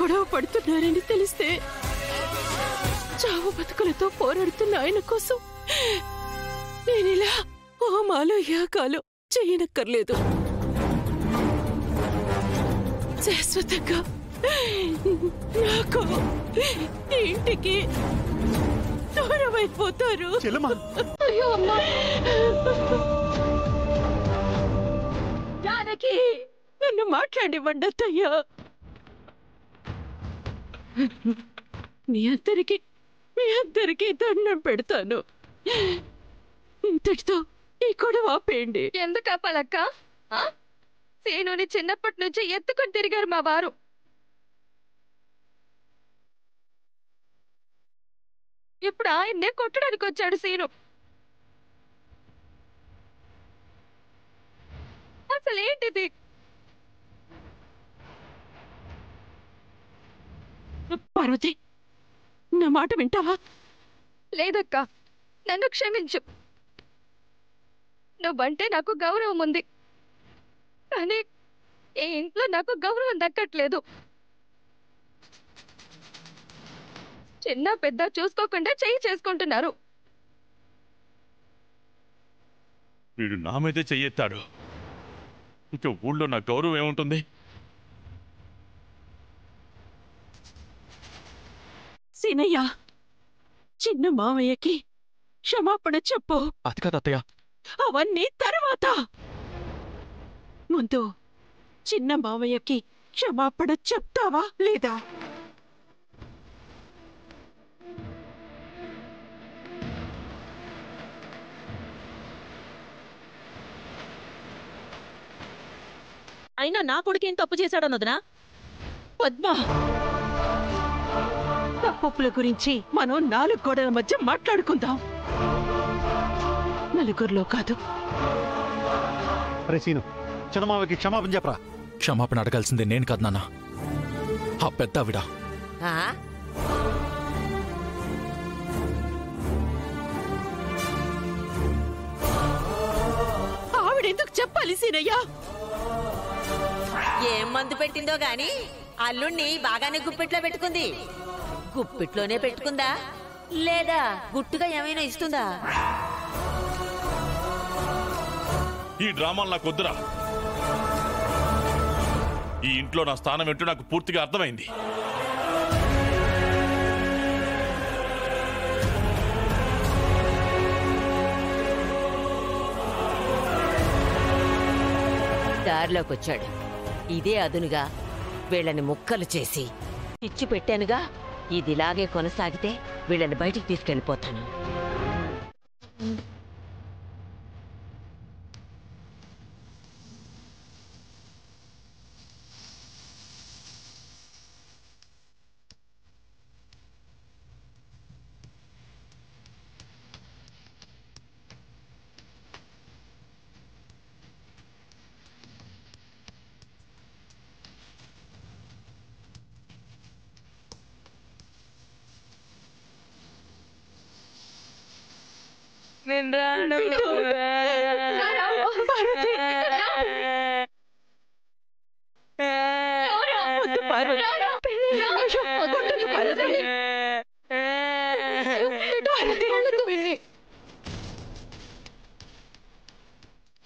గొడవ పడుతున్నారని తెలిస్తే చావు బతుకులతో పోరాడుతున్న ఆయన కోసం నేనిలా హోమాలు యాగాలు చేయనక్కర్లేదు. శాశ్వతంగా నాకు ఇంటికి దూరమైపోతారు. అయ్యో అమ్మా, జానకి నన్ను మాట్లాడివ్వండి అత్తయ్యా. మీ అందరికీ దండం పెడతాను. ఇంతటితో ఈ గొడవ ఆపేయండి. ఎందుకు ఆపాలక్క? సీనుని చిన్నప్పటి నుంచి ఎత్తుకొని తిరిగారు మా వారు. ఇప్పుడు ఆయన్నే కొట్టడానికి వచ్చాడు సీను. అసలేంటిది? పార్వతి, నా మాట వింటావా? లేదక్క, నన్ను క్షమించు. నువ్వంటే నాకు గౌరవం ఉంది, కానీ ఈ ఇంట్లో నాకు గౌరవం దక్కట్లేదు. చిన్న పెద్ద చూసుకోకుండా చెయ్యి చేసుకుంటున్నారు. వీడు నా మీదే చెయ్యెత్తాడు. ఇక ఊళ్ళో నా గౌరవం ఏముంటుంది? సీనయ్య, చిన్న మామయ్యకి క్షమాపణ చెప్పు. అది కాదు అత్తయ్య. అవన్నీ తర్వాత. ముందు చిన్న మామయ్యకి క్షమాపణ చెప్తావా లేదా? అయినా నా కొడుకేం తప్పు చేశాడన్నదనా? పద్మా, తప్పుల గురించి మనం 4 గోడల మధ్య మాట్లాడుకుందాం, నలుగురిలో కాదు. అరే సీను, చిన్నమావకి క్షమాపణ చెప్పరా. క్షమాపణ అడగాల్సిందే నేను కాదు నాన్న, ఆ పెద్ద ఆవిడ. ఆవిడెందుకు చెప్పాలి సీనయ్య? ఏం మందు పెట్టిందో గాని అల్లుణ్ణి బాగానే గుప్పిట్లో పెట్టుకుంది. గుప్పిట్లోనే పెట్టుకుందా లేదా గుట్టుగా ఏమైనా ఇస్తుందా? ఈ డ్రామాలు నాకు వద్దురా. ఈ ఇంట్లో నా స్థానం ఏంటో నాకు పూర్తిగా అర్థమైంది. దారిలోకి వచ్చాడు. ఇదే అదునుగా వీళ్ళని ముక్కలు చేసి ఇచ్చి పెట్టానుగా. ఇదిలాగే కొనసాగితే వీళ్ళని బయటికి తీసుకెళ్ళిపోతాను.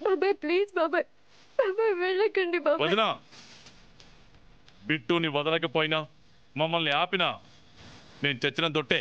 బాబాయ్ ప్లీజ్ బాబాయ్, బాబాయ్ వెళ్ళకండి బాబాయ్. వదినా, బిట్టుని వదలకపోయినా మమ్మల్ని ఆపినా నేను చచ్చిన దొట్టే.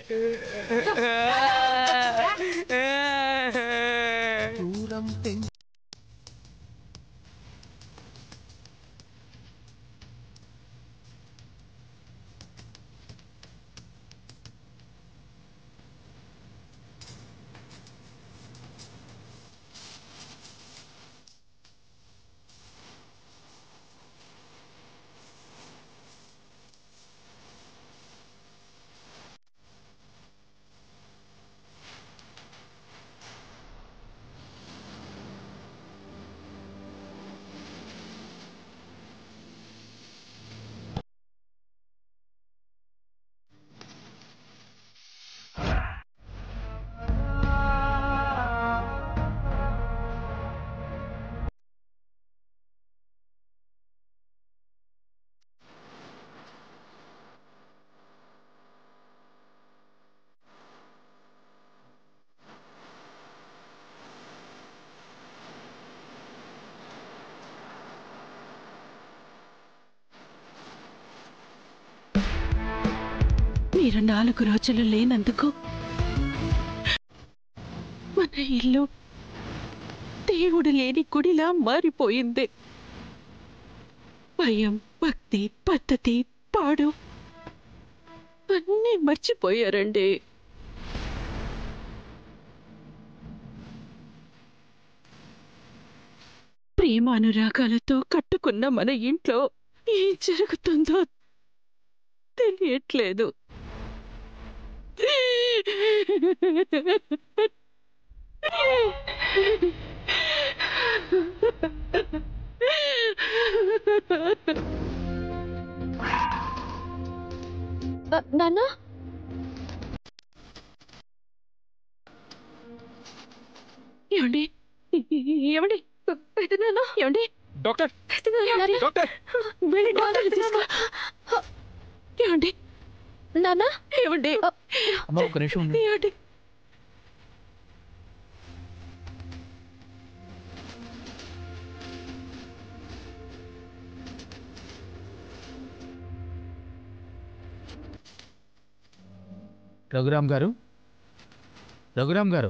మీరు 4 రోజులు లేనందుకు మన ఇల్లు దేవుడు లేని గుడిలా మారిపోయింది. భయం, భక్తి, పద్ధతి, పాడు అన్నీ మర్చిపోయారండి. ప్రేమానురాగాలతో కట్టుకున్న మన ఇంట్లో ఏం జరుగుతుందో తెలియట్లేదు. నాన్న ఏమండి ఏమండి పెద్దనాన్న ఏమండి డాక్టర్ పెద్దనాన్న డాక్టర్ వెళ్ళి డాక్టర్ని తీసుకో. ఏమండి నాన్న ఏమండి అమ్మ ఒక నిమిషం ఉండు. ఏమండి రఘురామ్ గారు, రఘురామ్ గారు,